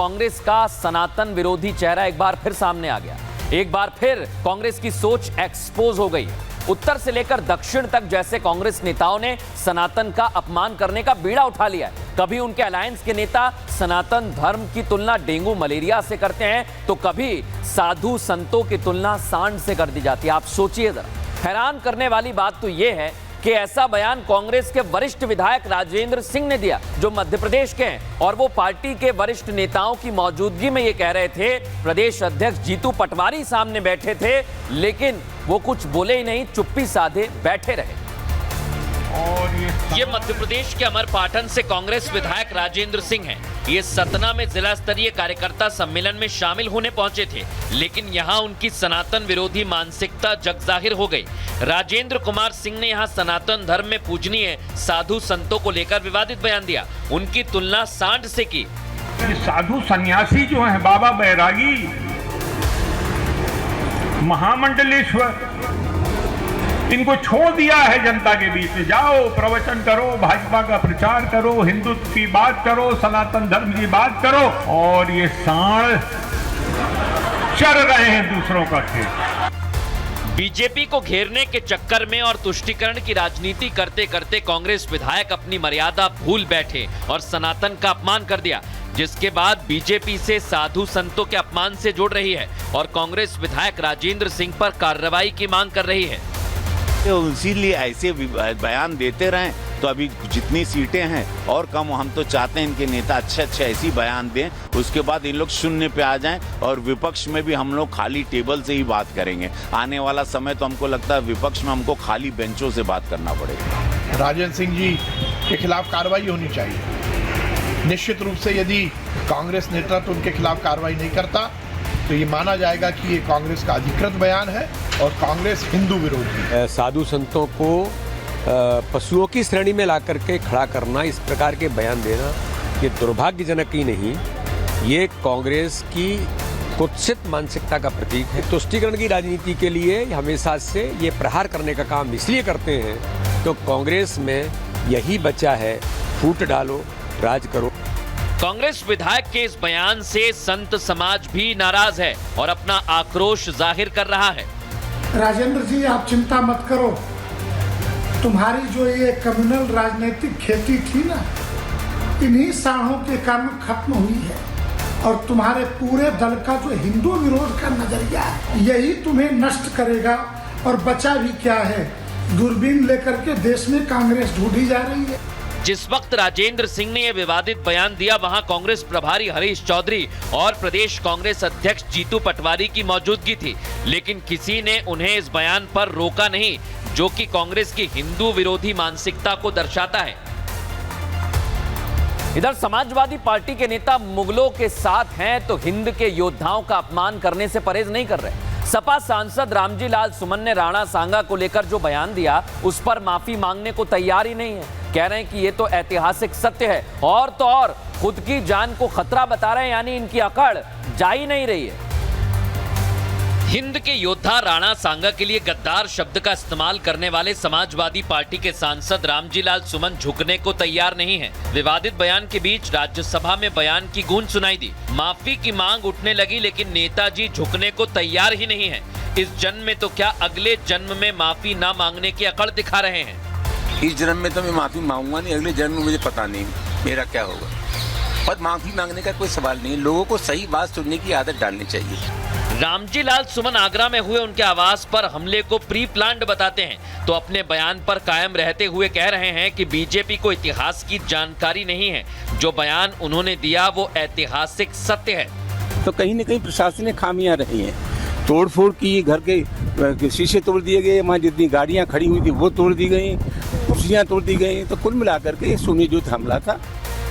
कांग्रेस का सनातन विरोधी चेहरा एक बार फिर सामने आ गया। एक बार फिर कांग्रेस की सोच एक्सपोज हो गई। उत्तर से लेकर दक्षिण तक जैसे कांग्रेस नेताओं ने सनातन का अपमान करने का बीड़ा उठा लिया है। कभी उनके अलायंस के नेता सनातन धर्म की तुलना डेंगू मलेरिया से करते हैं, तो कभी साधु संतों की तुलना सांड से कर दी जाती है। आप सोचिए जरा। हैरान करने वाली बात तो यह है कि ऐसा बयान कांग्रेस के वरिष्ठ विधायक राजेंद्र सिंह ने दिया, जो मध्य प्रदेश के हैं, और वो पार्टी के वरिष्ठ नेताओं की मौजूदगी में ये कह रहे थे। प्रदेश अध्यक्ष जीतू पटवारी सामने बैठे थे, लेकिन वो कुछ बोले ही नहीं, चुप्पी साधे बैठे रहे। और ये मध्य प्रदेश के अमरपाटन से कांग्रेस विधायक राजेंद्र सिंह हैं। ये सतना में जिला स्तरीय कार्यकर्ता सम्मेलन में शामिल होने पहुंचे थे, लेकिन यहां उनकी सनातन विरोधी मानसिकता जगजाहिर हो गई। राजेंद्र कुमार सिंह ने यहां सनातन धर्म में पूजनीय साधु संतों को लेकर विवादित बयान दिया। उनकी तुलना सांड से की। साधु सन्यासी जो है, बाबा बैरागी, महामंडलेश्वर, इनको छोड़ दिया है जनता के बीच में। जाओ प्रवचन करो, भाजपा का प्रचार करो, हिंदुत्व की बात करो, सनातन धर्म की बात करो, और ये सांड चर रहे हैं दूसरों का खेल। बीजेपी को घेरने के चक्कर में और तुष्टीकरण की राजनीति करते करते कांग्रेस विधायक अपनी मर्यादा भूल बैठे और सनातन का अपमान कर दिया, जिसके बाद बीजेपी से साधु संतों के अपमान से जोड़ रही है और कांग्रेस विधायक राजेंद्र सिंह पर कार्रवाई की मांग कर रही है। तो इसीलिए ऐसे बयान देते रहें तो अभी जितनी सीटें हैं और कम, हम तो चाहते हैं इनके नेता अच्छे ऐसी बयान दें, उसके बाद इन लोग शून्य पे आ जाएं और विपक्ष में भी हम लोग खाली टेबल से ही बात करेंगे। आने वाला समय तो हमको लगता है विपक्ष में हमको खाली बेंचों से बात करना पड़ेगा। राजेंद्र सिंह जी के खिलाफ कार्रवाई होनी चाहिए। निश्चित रूप से यदि कांग्रेस नेतृत्व उनके खिलाफ कार्रवाई नहीं करता तो ये माना जाएगा कि ये कांग्रेस का अधिकृत बयान है और कांग्रेस हिंदू विरोधी है। साधु संतों को पशुओं की श्रेणी में ला करके खड़ा करना, इस प्रकार के बयान देना, ये दुर्भाग्यजनक ही नहीं, ये कांग्रेस की कुत्सित मानसिकता का प्रतीक है। तुष्टीकरण की राजनीति के लिए हमेशा से ये प्रहार करने का काम इसलिए करते हैं तो कांग्रेस में यही बचा है, फूट डालो, राज करो। कांग्रेस विधायक के इस बयान से संत समाज भी नाराज है और अपना आक्रोश जाहिर कर रहा है। राजेंद्र जी, आप चिंता मत करो। तुम्हारी जो ये कम्युनल राजनीतिक खेती थी ना, इन्हीं सांडों के कारण खत्म हुई है। और तुम्हारे पूरे दल का जो हिंदू विरोध का नजरिया है, यही तुम्हें नष्ट करेगा। और बचा भी क्या है, दूरबीन लेकर के देश में कांग्रेस ढूंढी जा रही है। जिस वक्त राजेंद्र सिंह ने यह विवादित बयान दिया, वहां कांग्रेस प्रभारी हरीश चौधरी और प्रदेश कांग्रेस अध्यक्ष जीतू पटवारी की मौजूदगी थी, लेकिन किसी ने उन्हें इस बयान पर रोका नहीं, जो कि कांग्रेस की हिंदू विरोधी मानसिकता को दर्शाता है। इधर समाजवादी पार्टी के नेता मुगलों के साथ हैं तो हिंद के योद्धाओं का अपमान करने से परहेज नहीं कर रहे। सपा सांसद रामजी लाल सुमन ने राणा सांगा को लेकर जो बयान दिया, उस पर माफी मांगने को तैयार ही नहीं है। कह रहे हैं कि ये तो ऐतिहासिक सत्य है, और तो और खुद की जान को खतरा बता रहे हैं, यानी इनकी अकड़ जा ही नहीं रही है। हिंद के योद्धा राणा सांगा के लिए गद्दार शब्द का इस्तेमाल करने वाले समाजवादी पार्टी के सांसद रामजी लाल सुमन झुकने को तैयार नहीं है। विवादित बयान के बीच राज्यसभा में बयान की गूंज सुनाई दी, माफी की मांग उठने लगी, लेकिन नेताजी झुकने को तैयार ही नहीं है। इस जन्म में तो क्या, अगले जन्म में माफी न मांगने की अकड़ दिखा रहे हैं। इस जन्म में तो मैं माफी मांगूंगा नहीं, अगले जन्म में मुझे पता नहीं मेरा क्या होगा। पर माफी मांगने का कोई सवाल नहीं, लोगों को सही बात सुनने की आदत डालनी चाहिए। रामजी लाल सुमन आगरा में हुए उनके आवास पर हमले को प्री प्लान्ड बताते हैं, तो अपने बयान पर कायम रहते हुए कह रहे हैं कि बीजेपी को इतिहास की जानकारी नहीं है। जो बयान उन्होंने दिया वो ऐतिहासिक सत्य है। तो कहीं न कहीं प्रशासनिक खामियां रही हैं, तोड़फोड़ की, घर के शीशे तोड़ दिए गए, वहाँ जितनी गाड़ियाँ खड़ी हुई थी वो तोड़ दी गई, कुर्सियाँ तोड़ दी गई। तो कुल मिलाकर के ये सुनियोजित हमला था।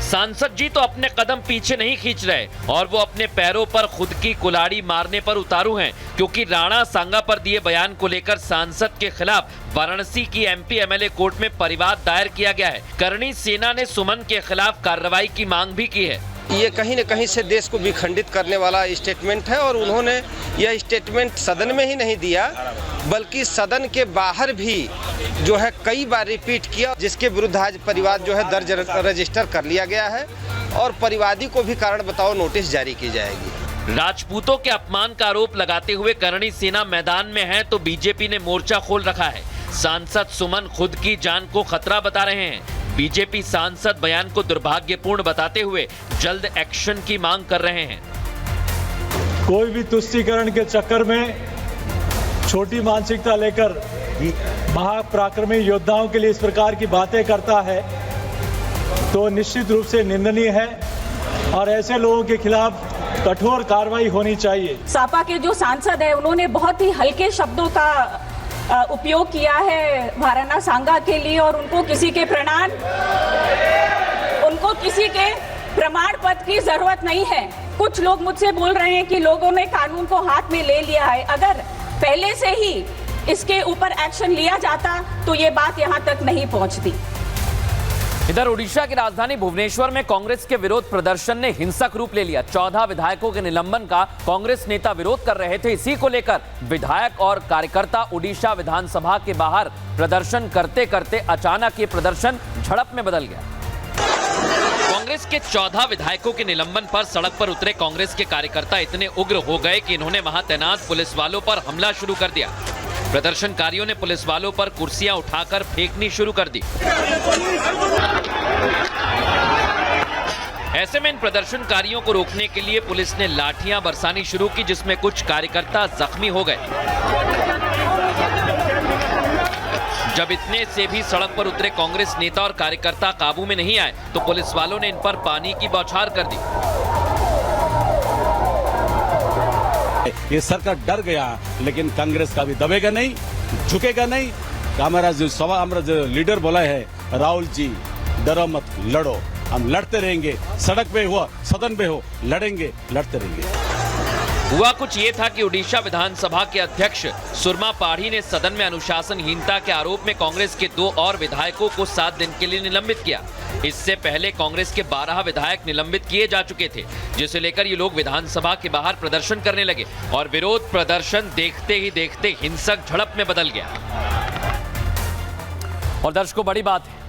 सांसद जी तो अपने कदम पीछे नहीं खींच रहे और वो अपने पैरों पर खुद की कुल्हाड़ी मारने पर उतारू हैं, क्योंकि राणा सांगा पर दिए बयान को लेकर सांसद के खिलाफ वाराणसी की एमपी एमएलए कोर्ट में परिवाद दायर किया गया है। करणी सेना ने सुमन के खिलाफ कार्रवाई की मांग भी की है। ये कहीं न कहीं से देश को विखंडित करने वाला स्टेटमेंट है और उन्होंने यह स्टेटमेंट सदन में ही नहीं दिया बल्कि सदन के बाहर भी जो है कई बार रिपीट किया, जिसके विरुद्ध आज परिवाद जो है दर्ज रजिस्टर कर लिया गया है और परिवादी को भी कारण बताओ नोटिस जारी की जाएगी। राजपूतों के अपमान का आरोप लगाते हुए करणी सेना मैदान में है तो बीजेपी ने मोर्चा खोल रखा है। सांसद सुमन खुद की जान को खतरा बता रहे हैं। बीजेपी सांसद बयान को दुर्भाग्यपूर्ण बताते हुए जल्द एक्शन की मांग कर रहे हैं। कोई भी तुष्टीकरण के चक्कर में छोटी मानसिकता लेकर महापराक्रमी योद्धाओं के लिए इस प्रकार की बातें करता है तो निश्चित रूप से निंदनीय है और ऐसे लोगों के खिलाफ कठोर कार्रवाई होनी चाहिए। सपा के जो सांसद है उन्होंने बहुत ही हल्के शब्दों का उपयोग किया है भारना सांगा के लिए और उनको किसी के प्रमाण पत्र की जरूरत नहीं है। कुछ लोग मुझसे बोल रहे हैं कि लोगों ने कानून को हाथ में ले लिया है। अगर पहले से ही इसके ऊपर एक्शन लिया जाता तो ये बात यहाँ तक नहीं पहुँचती। इधर उड़ीसा की राजधानी भुवनेश्वर में कांग्रेस के विरोध प्रदर्शन ने हिंसक रूप ले लिया। 14 विधायकों के निलंबन का कांग्रेस नेता विरोध कर रहे थे। इसी को लेकर विधायक और कार्यकर्ता उड़ीसा विधानसभा के बाहर प्रदर्शन करते करते अचानक ये प्रदर्शन झड़प में बदल गया। कांग्रेस के 14 विधायकों के निलंबन पर सड़क पर उतरे कांग्रेस के कार्यकर्ता इतने उग्र हो गए कि इन्होंने वहां तैनात पुलिस वालों पर हमला शुरू कर दिया। प्रदर्शनकारियों ने पुलिस वालों पर कुर्सियां उठाकर फेंकनी शुरू कर दी। ऐसे में इन प्रदर्शनकारियों को रोकने के लिए पुलिस ने लाठियां बरसानी शुरू की, जिसमें कुछ कार्यकर्ता जख्मी हो गए। जब इतने से भी सड़क पर उतरे कांग्रेस नेता और कार्यकर्ता काबू में नहीं आए तो पुलिस वालों ने इन पर पानी की बौछार कर दी। ये सरकार डर गया, लेकिन कांग्रेस का भी दबेगा नहीं, झुकेगा नहीं। हमारा जो लीडर बोला है राहुल जी, डरो मत, लड़ो। हम लड़ते रहेंगे, सड़क पे हुआ, सदन पे हो, लड़ेंगे, लड़ते रहेंगे। हुआ कुछ ये था कि उड़ीसा विधानसभा के अध्यक्ष सुरमा पाढ़ी ने सदन में अनुशासनहीनता के आरोप में कांग्रेस के 2 और विधायकों को 7 दिन के लिए निलंबित किया। इससे पहले कांग्रेस के 12 विधायक निलंबित किए जा चुके थे, जिसे लेकर ये लोग विधानसभा के बाहर प्रदर्शन करने लगे और विरोध प्रदर्शन देखते ही देखते हिंसक झड़प में बदल गया। और दर्शकों, बड़ी बात है,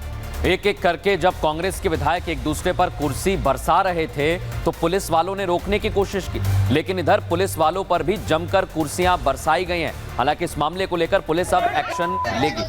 एक एक करके जब कांग्रेस के विधायक एक दूसरे पर कुर्सी बरसा रहे थे तो पुलिस वालों ने रोकने की कोशिश की, लेकिन इधर पुलिस वालों पर भी जमकर कुर्सियां बरसाई गई हैं। हालांकि इस मामले को लेकर पुलिस अब एक्शन लेगी।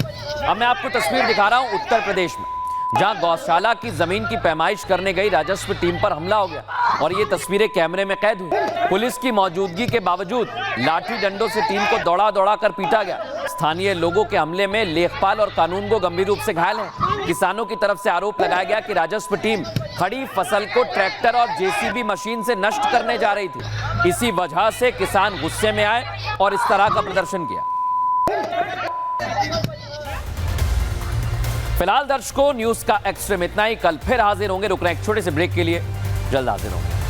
अब मैं आपको तस्वीर दिखा रहा हूं उत्तर प्रदेश में, जहां गौशाला की जमीन की पैमाइश करने गई राजस्व टीम पर हमला हो गया और ये तस्वीरें कैमरे में कैद हुई। पुलिस की मौजूदगी के बावजूद लाठी डंडों से टीम को दौड़ा दौड़ा कर पीटा गया। स्थानीय लोगों के हमले में लेखपाल और कानूनगो गंभीर रूप से घायल हैं। किसानों की तरफ से आरोप लगाया गया कि राजस्व टीम खड़ी फसल को ट्रैक्टर और जेसीबी मशीन से नष्ट करने जा रही थी। इसी वजह से किसान गुस्से में आए और इस तरह का प्रदर्शन किया। फिलहाल दर्शकों, न्यूज का एक्स्ट्रीम इतना ही। कल फिर हाजिर होंगे। रुक रहे हैं एक छोटे से ब्रेक के लिए, जल्द हाजिर होंगे।